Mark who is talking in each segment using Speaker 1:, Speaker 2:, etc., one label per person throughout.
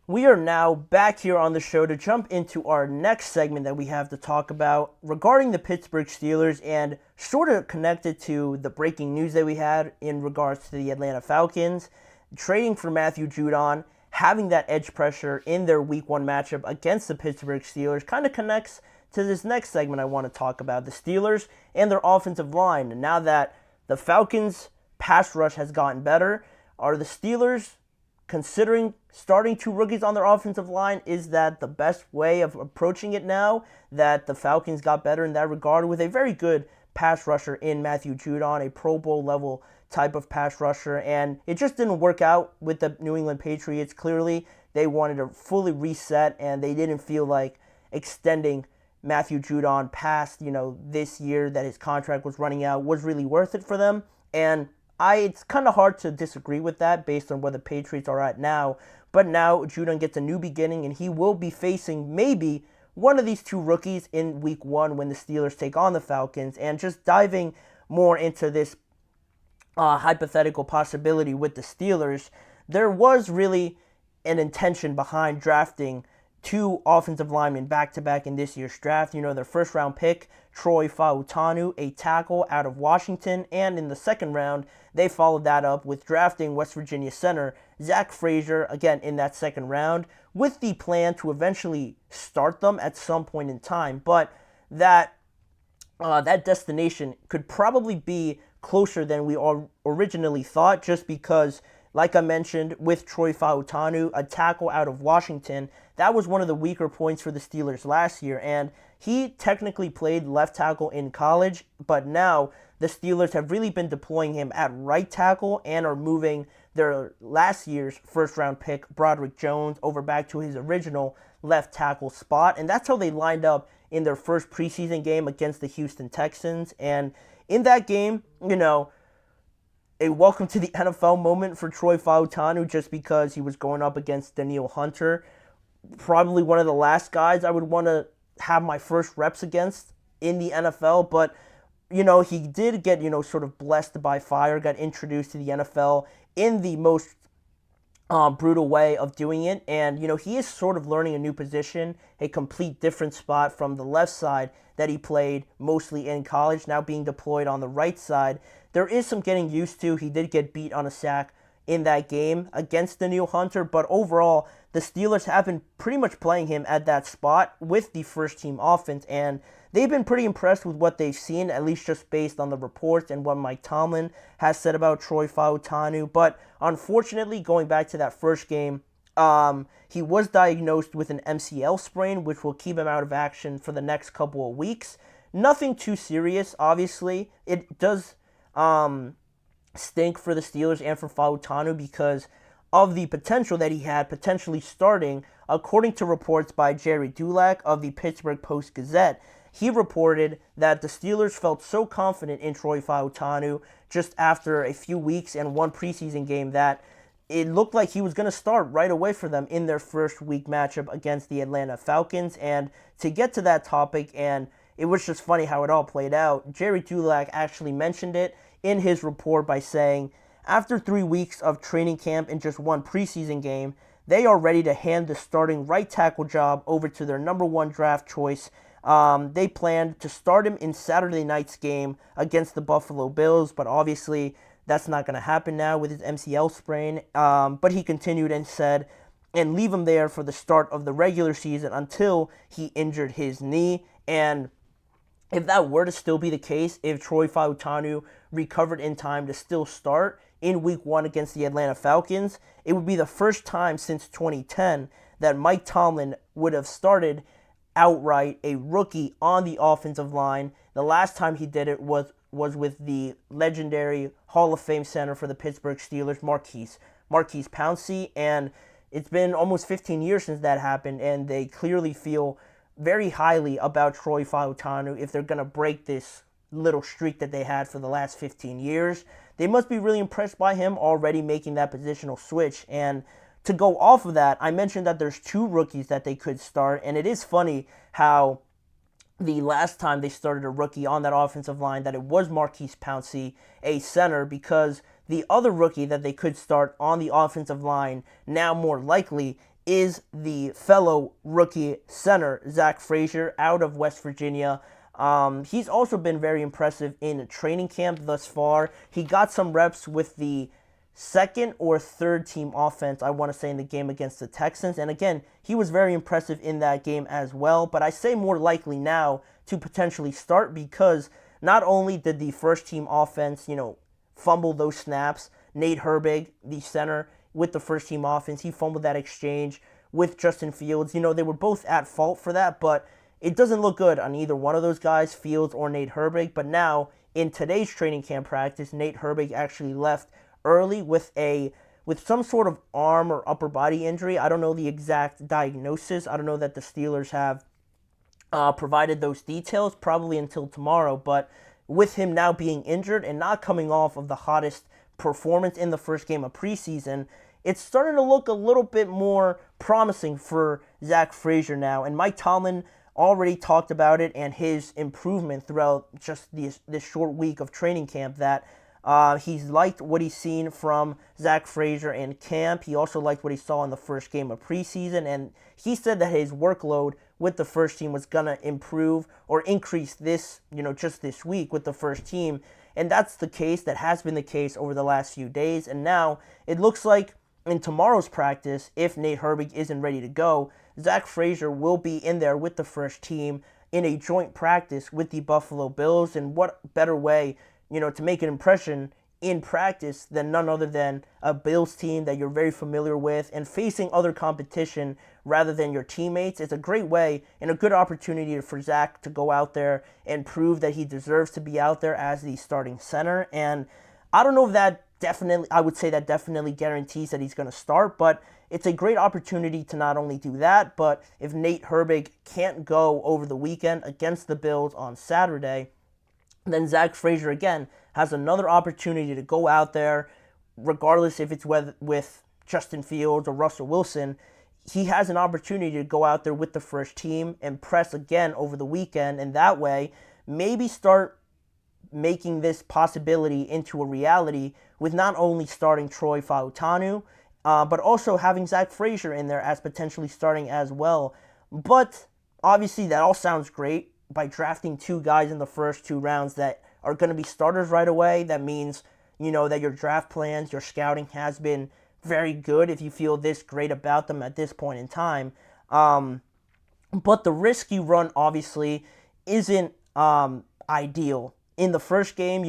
Speaker 1: We are now back here on the show to jump into our next segment that we have to talk about regarding the Pittsburgh Steelers and sort of connected to the breaking news that we had in regards to the Atlanta Falcons, trading for Matthew Judon, having that edge pressure in their Week 1 matchup against the Pittsburgh Steelers kind of connects to this next segment I want to talk about, the Steelers and their offensive line. And now that the Falcons' pass rush has gotten better, are the Steelers considering starting two rookies on their offensive line? Is that the best way of approaching it now that the Falcons got better in that regard with a very good pass rusher in Matthew Judon, a Pro Bowl level type of pass rusher? And it just didn't work out with the New England Patriots. Clearly, they wanted to fully reset, and they didn't feel like extending Matthew Judon past, this year that his contract was running out was really worth it for them. And it's kind of hard to disagree with that based on where the Patriots are at now. But now Judon gets a new beginning, and he will be facing maybe one of these two rookies in Week 1 when the Steelers take on the Falcons. And just diving more into this hypothetical possibility with the Steelers, there was really an intention behind drafting two offensive linemen back-to-back in this year's draft. Their first-round pick, Troy Fautanu, a tackle out of Washington, and in the second round, they followed that up with drafting West Virginia center Zach Frazier, again in that second round, with the plan to eventually start them at some point in time. But that destination could probably be closer than we originally thought, just because, like I mentioned, with Troy Fautanu, a tackle out of Washington, that was one of the weaker points for the Steelers last year, and he technically played left tackle in college, but now the Steelers have really been deploying him at right tackle and are moving their last year's first-round pick, Broderick Jones, over back to his original left tackle spot, and that's how they lined up in their first preseason game against the Houston Texans. And in that game, a welcome to the NFL moment for Troy Fautanu, just because he was going up against Danielle Hunter, probably one of the last guys I would want to have my first reps against in the NFL. But he did get sort of blessed by fire, got introduced to the NFL in the most brutal way of doing it, and he is sort of learning a new position, a complete different spot from the left side that he played mostly in college, now being deployed on the right side. There is some getting used to. He did get beat on a sack in that game against Danielle Hunter, but overall, the Steelers have been pretty much playing him at that spot with the first-team offense, and they've been pretty impressed with what they've seen, at least just based on the reports and what Mike Tomlin has said about Troy Fautanu. But unfortunately, going back to that first game, he was diagnosed with an MCL sprain, which will keep him out of action for the next couple of weeks. Nothing too serious, obviously. It does stink for the Steelers and for Fautanu because of the potential that he had potentially starting, according to reports by Jerry Dulac of the Pittsburgh Post-Gazette. He reported that the Steelers felt so confident in Troy Fautanu just after a few weeks and one preseason game that it looked like he was going to start right away for them in their first week matchup against the Atlanta Falcons. And to get to that topic, and it was just funny how it all played out, Jerry Dulac actually mentioned it in his report by saying, after 3 weeks of training camp and just one preseason game, they are ready to hand the starting right tackle job over to their number one draft choice. They planned to start him in Saturday night's game against the Buffalo Bills, but obviously that's not going to happen now with his MCL sprain. But he continued and said, and leave him there for the start of the regular season until he injured his knee. And if that were to still be the case, if Troy Fautanu recovered in time to still start in Week 1 against the Atlanta Falcons, it would be the first time since 2010 that Mike Tomlin would have started outright a rookie on the offensive line. The last time he did it was with the legendary Hall of Fame center for the Pittsburgh Steelers, Maurkice Pouncey, and it's been almost 15 years since that happened, and they clearly feel very highly about Troy Fautanu if they're going to break this little streak that they had for the last 15 years. They must be really impressed by him already making that positional switch. And to go off of that, I mentioned that there's two rookies that they could start, and it is funny how the last time they started a rookie on that offensive line that it was Maurkice Pouncey, a center, because the other rookie that they could start on the offensive line, now more likely, is the fellow rookie center, Zach Frazier, out of West Virginia. He's also been very impressive in training camp thus far. He got some reps with the second or third team offense, I want to say, in the game against the Texans. And again, he was very impressive in that game as well. But I say more likely now to potentially start because not only did the first team offense, fumble those snaps, Nate Herbig, the center, with the first team offense, he fumbled that exchange with Justin Fields. They were both at fault for that, but it doesn't look good on either one of those guys, Fields or Nate Herbig. But now, in today's training camp practice, Nate Herbig actually left early with some sort of arm or upper body injury. I don't know the exact diagnosis. I don't know that the Steelers have provided those details, probably until tomorrow. But with him now being injured and not coming off of the hottest performance in the first game of preseason, it's starting to look a little bit more promising for Zach Frazier now. And Mike Tomlin already talked about it and his improvement throughout just this short week of training camp, that he's liked what he's seen from Zach Frazier in camp. He also liked what he saw in the first game of preseason, and he said that his workload with the first team was going to improve or increase just this week with the first team. And that's the case. That has been the case over the last few days. And now it looks like in tomorrow's practice, if Nate Herbig isn't ready to go, Zach Frazier will be in there with the first team in a joint practice with the Buffalo Bills. And what better way to make an impression in practice than none other than a Bills team that you're very familiar with, and facing other competition rather than your teammates. It's a great way and a good opportunity for Zach to go out there and prove that he deserves to be out there as the starting center. And I don't know if I would say that definitely guarantees that he's going to start, but it's a great opportunity to not only do that, but if Nate Herbig can't go over the weekend against the Bills on Saturday, then Zach Frazier, again, has another opportunity to go out there, regardless if it's with Justin Fields or Russell Wilson. He has an opportunity to go out there with the first team and press again over the weekend, and that way maybe start making this possibility into a reality with not only starting Troy Fautanu, but also having Zach Frazier in there as potentially starting as well. But obviously that all sounds great. By drafting two guys in the first two rounds that are going to be starters right away, that means, that your draft plans, your scouting has been very good if you feel this great about them at this point in time. But the risk you run, obviously, isn't ideal. In the first game,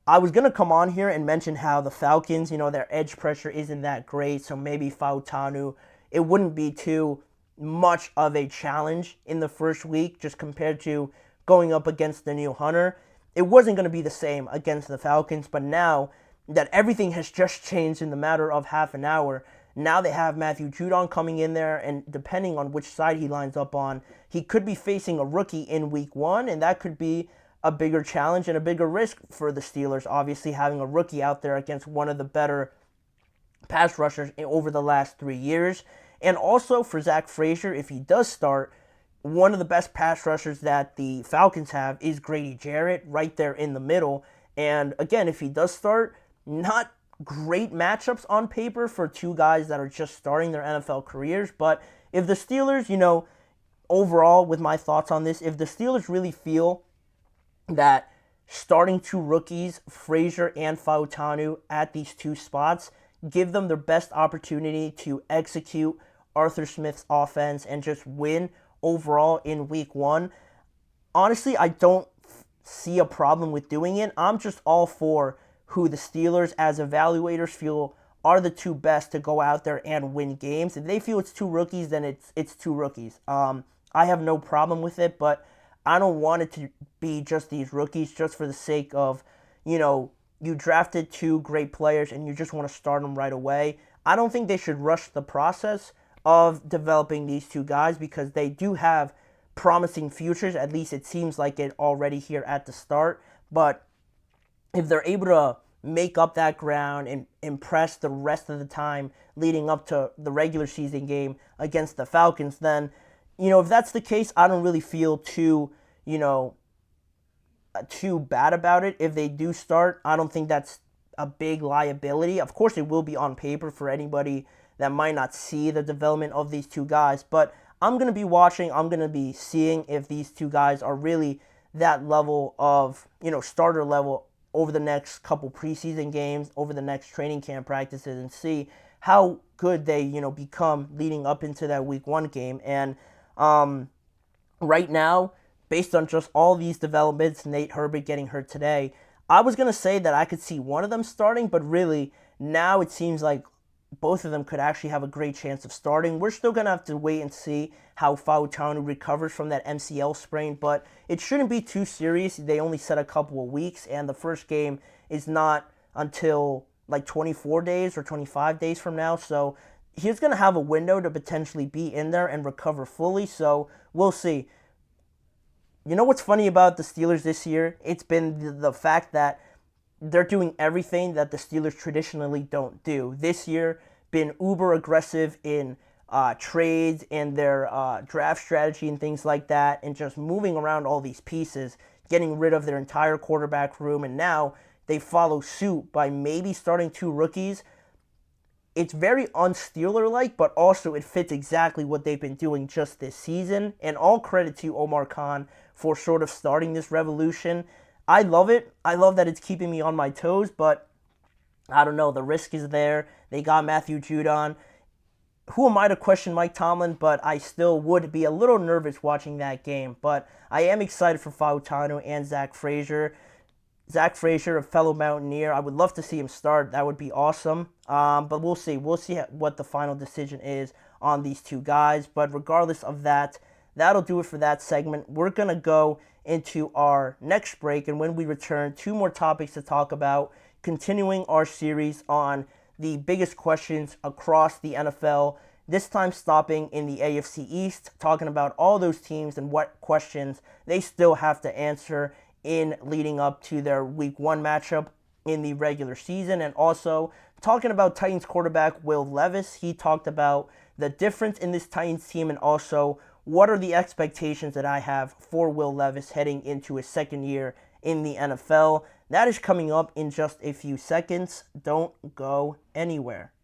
Speaker 1: I was going to come on here and mention how the Falcons, their edge pressure isn't that great, so maybe Fautanu, it wouldn't be too much of a challenge in the first week just compared to going up against the new Hunter. It wasn't going to be the same against the Falcons, but now that everything has just changed in the matter of half an hour, now they have Matthew Judon coming in there, and depending on which side he lines up on, he could be facing a rookie in week one, and that could be a bigger challenge and a bigger risk for the Steelers, obviously having a rookie out there against one of the better pass rushers over the last 3 years. And also for Zach Frazier, if he does start, one of the best pass rushers that the Falcons have is Grady Jarrett right there in the middle. And again, if he does start, not great matchups on paper for two guys that are just starting their NFL careers. But if the Steelers, overall with my thoughts on this, if the Steelers really feel that starting two rookies, Frazier and Fautanu, at these two spots, give them their best opportunity to execute Arthur Smith's offense and just win overall in week one. Honestly, I don't see a problem with doing it. I'm just all for who the Steelers as evaluators feel are the two best to go out there and win games. If they feel it's two rookies, then it's two rookies. I have no problem with it, but I don't want it to be just these rookies just for the sake of, you drafted two great players and you just want to start them right away. I don't think they should rush the process of developing these two guys because they do have promising futures. At least it seems like it already here at the start. But if they're able to make up that ground and impress the rest of the time leading up to the regular season game against the Falcons, then, if that's the case, I don't really feel too bad about it. If they do start, I don't think that's a big liability. Of course, it will be on paper for anybody that might not see the development of these two guys. But I'm going to be watching. I'm going to be seeing if these two guys are really that level of, starter level over the next couple preseason games, over the next training camp practices, and see how good they, become leading up into that week 1 game. And right now, based on just all these developments, Nate Herbert getting hurt today, I was going to say that I could see one of them starting, but really now it seems like both of them could actually have a great chance of starting. We're still going to have to wait and see how Fautanu recovers from that MCL sprain, but it shouldn't be too serious. They only said a couple of weeks, and the first game is not until like 24 days or 25 days from now, so he's going to have a window to potentially be in there and recover fully, so we'll see. You know what's funny about the Steelers this year? It's been the fact that they're doing everything that the Steelers traditionally don't do. This year, been uber aggressive in trades and their draft strategy and things like that, and just moving around all these pieces, getting rid of their entire quarterback room, and now they follow suit by maybe starting 2 rookies. It's very un-Steeler-like, but also it fits exactly what they've been doing just this season, and all credit to Omar Khan for sort of starting this revolution. I love it. I love that it's keeping me on my toes, but I don't know. The risk is there. They got Matthew Judon. Who am I to question Mike Tomlin? But I still would be a little nervous watching that game. But I am excited for Fautanu and Zach Frazier. Zach Frazier, a fellow Mountaineer. I would love to see him start. That would be awesome. But we'll see. We'll see what the final decision is on these two guys. But regardless of that, that'll do it for that segment. We're going to go into our next break, and when we return, 2 more topics to talk about, continuing our series on the biggest questions across the NFL, this time stopping in the AFC East, talking about all those teams and what questions they still have to answer in leading up to their Week 1 matchup in the regular season, and also talking about Titans quarterback Will Levis. He talked about the difference in this Titans team, and also what are the expectations that I have for Will Levis heading into his second year in the NFL. That is coming up in just a few seconds. Don't go anywhere.